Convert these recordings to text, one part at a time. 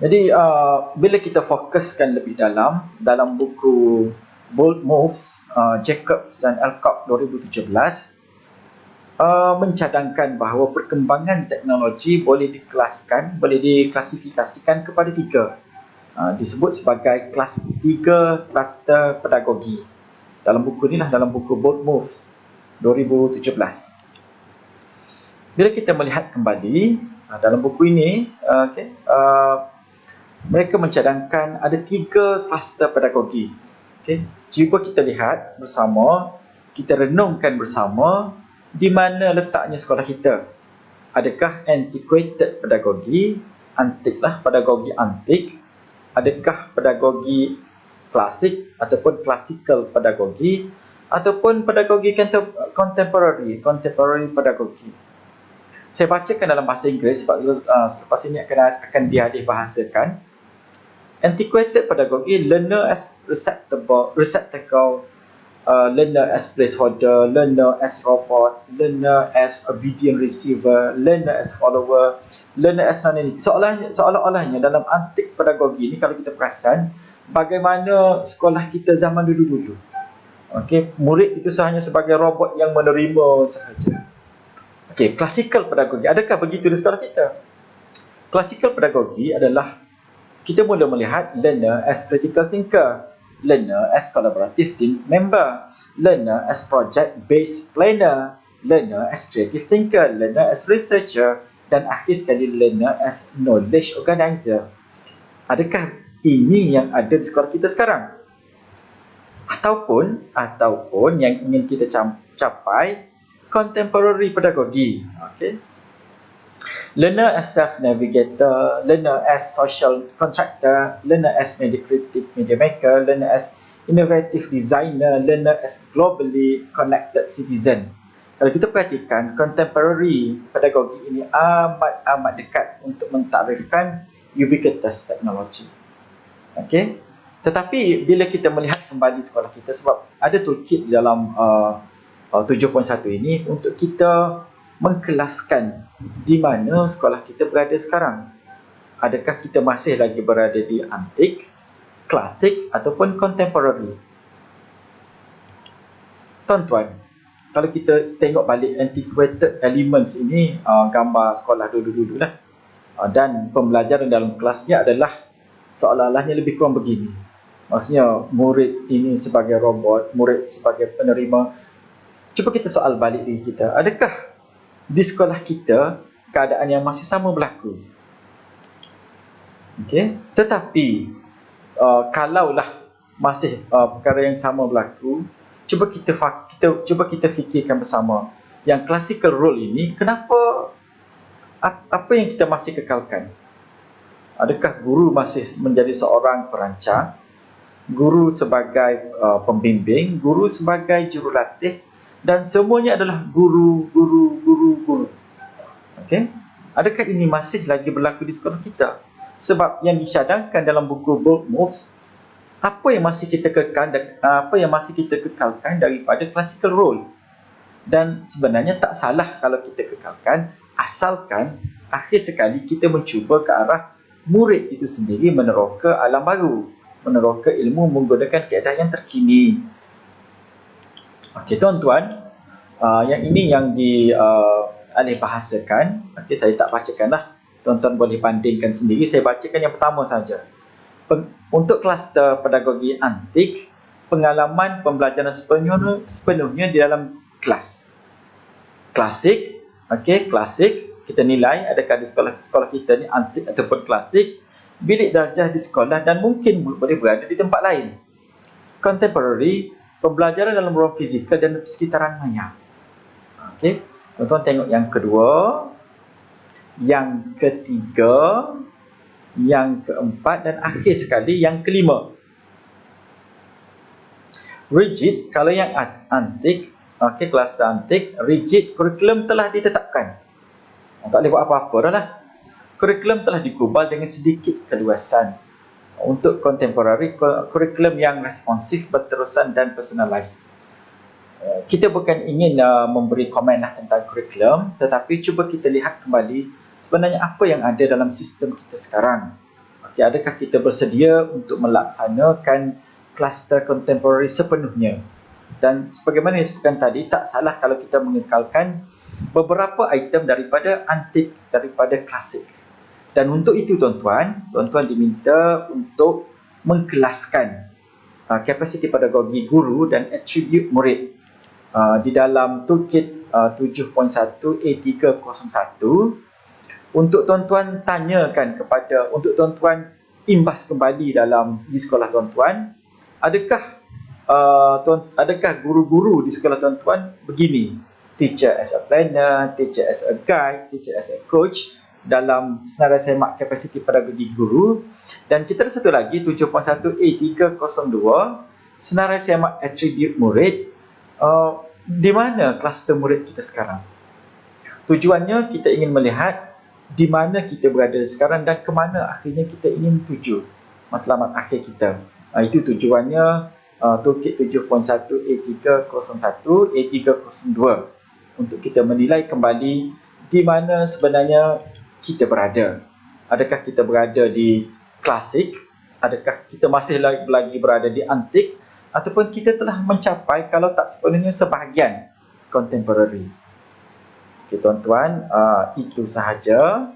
Jadi bila kita fokuskan lebih dalam buku Bold Moves, Jacobs dan Alcock 2017 mencadangkan bahawa perkembangan teknologi boleh diklasifikasikan kepada tiga. Disebut sebagai tiga kluster pedagogi. Dalam buku inilah, dalam buku Bold Moves 2017. Bila kita melihat kembali dalam buku ini, mereka mencadangkan ada tiga kluster pedagogi. Cuba kita lihat bersama, kita renungkan bersama di mana letaknya sekolah kita. Adakah antiquated pedagogi, pedagogi antik? Adakah pedagogi klasik ataupun classical pedagogi, ataupun pedagogi contemporary pedagogi? Saya bacakan dalam bahasa Inggeris sebab selepas ini akan dibahasakan. Antiquated pedagogi, learner as receptacle, learner as placeholder, learner as robot, learner as obedient receiver, learner as follower, learner as non-entity. Seolah-olahnya dalam antik pedagogi ini, kalau kita perasan bagaimana sekolah kita zaman dulu-dulu. Murid itu hanya sebagai robot yang menerima sahaja. Classical pedagogi, adakah begitu di sekolah kita? Classical pedagogi adalah kita mula melihat learner as critical thinker, learner as collaborative team member, learner as project-based planner, learner as creative thinker, learner as researcher, dan akhir sekali learner as knowledge organizer. Adakah ini yang ada di sekolah kita sekarang? Ataupun yang ingin kita capai, contemporary pedagogi. Learner as self-navigator, learner as social contractor, learner as media maker, learner as innovative designer, learner as globally connected citizen. Kalau kita perhatikan, contemporary pedagogi ini amat dekat untuk mentarifkan ubiquitous technology. Tetapi bila kita melihat kembali sekolah kita, sebab ada toolkit di dalam 7.1 ini untuk kita mengkelaskan di mana sekolah kita berada sekarang. Adakah kita masih lagi berada di antik, klasik ataupun contemporary? Tuan-tuan, kalau kita tengok balik antiquated elements ini, gambar sekolah dulu-dulu lah, dan pembelajaran dalam kelasnya adalah seolah-olahnya lebih kurang begini. Maksudnya murid ini sebagai robot, murid sebagai penerima. Cuba kita soal balik diri kita, adakah di sekolah kita keadaan yang masih sama berlaku? Tetapi kalaulah masih perkara yang sama berlaku, cuba kita fikirkan bersama, yang classical role ini, kenapa, apa yang kita masih kekalkan? Adakah guru masih menjadi seorang perancang, guru sebagai pembimbing, guru sebagai jurulatih, dan semuanya adalah guru. Adakah ini masih lagi berlaku di sekolah kita? Sebab yang dicadangkan dalam buku Bold Moves, apa yang masih kita kekalkan daripada classical role. Dan sebenarnya tak salah kalau kita kekalkan, asalkan akhir sekali kita mencuba ke arah murid itu sendiri meneroka alam baru, meneroka ilmu menggunakan kaedah yang terkini. Tuan-tuan, yang ini yang alih bahasakan. Saya tak bacakanlah, tuan-tuan boleh bandingkan sendiri. Saya bacakan yang pertama saja. Untuk kluster pedagogi antik, pengalaman pembelajaran sepenuhnya di dalam kelas. Klasik, klasik, kita nilai adakah di sekolah kita ni antik ataupun klasik. Bilik darjah di sekolah dan mungkin boleh berada di tempat lain. Contemporary, pembelajaran dalam ruang fizikal dan sekitaran maya. Tuan-tuan tengok yang kedua, yang ketiga, yang keempat, dan akhir sekali yang kelima. Rigid, kalau yang antik, kluster antik, rigid, kurikulum telah ditetapkan. Tak boleh buat apa-apa dah lah. Kurikulum telah digubal dengan sedikit keluasan. Untuk contemporary, kurikulum yang responsif, berterusan dan personalized. Kita bukan ingin memberi komen tentang kurikulum, tetapi cuba kita lihat kembali sebenarnya apa yang ada dalam sistem kita sekarang. Okay, adakah kita bersedia untuk melaksanakan kluster contemporary sepenuhnya? Dan sebagaimana yang disebutkan tadi, tak salah kalau kita mengekalkan beberapa item daripada antik, daripada klasik. Dan untuk itu tuan-tuan diminta untuk mengkelaskan kapasiti pedagogi guru dan atribut murid di dalam toolkit 7.1 A301. Untuk tuan-tuan tanyakan untuk tuan-tuan imbas kembali di sekolah tuan-tuan, adakah guru-guru di sekolah tuan-tuan begini, teacher as a planner, teacher as a guide, teacher as a coach dalam senarai semak kapasiti pedagogi guru. Dan kita ada satu lagi 7.1 A302, senarai semak atribut murid. Di mana kluster murid kita sekarang? Tujuannya kita ingin melihat di mana kita berada sekarang dan ke mana akhirnya kita ingin tuju matlamat akhir kita. Itu tujuannya toolkit 7.1 A301, A302 untuk kita menilai kembali di mana sebenarnya kita berada. Adakah kita berada di klasik? Adakah kita masih lagi berada di antik? Ataupun kita telah mencapai, kalau tak sepenuhnya, sebahagian contemporary. Okay, tuan-tuan, itu sahaja.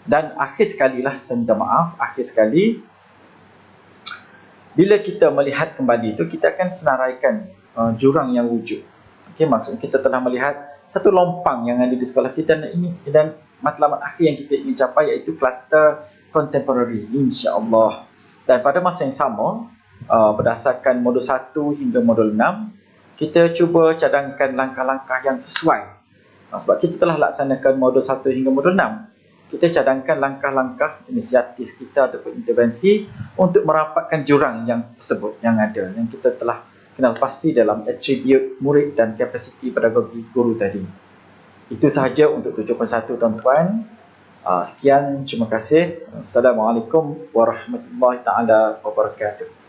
Dan akhir sekali lah, saya minta maaf, akhir sekali, bila kita melihat kembali itu, kita akan senaraikan jurang yang wujud. Okay, maksud kita telah melihat satu lompang yang ada di sekolah kita dan matlamat akhir yang kita ingin capai, iaitu kluster contemporary, insya-Allah. Dan pada masa yang sama, berdasarkan modul 1 hingga modul 6, kita cuba cadangkan langkah-langkah yang sesuai. Sebab kita telah laksanakan modul 1 hingga modul 6, kita cadangkan langkah-langkah inisiatif kita ataupun intervensi untuk merapatkan jurang yang tersebut yang ada, yang kita telah kenal pasti dalam atribut murid dan kapasiti pedagogi guru tadi. Itu sahaja untuk 7.1 tuan-tuan. Sekian, terima kasih. Assalamualaikum warahmatullahi taala wabarakatuh.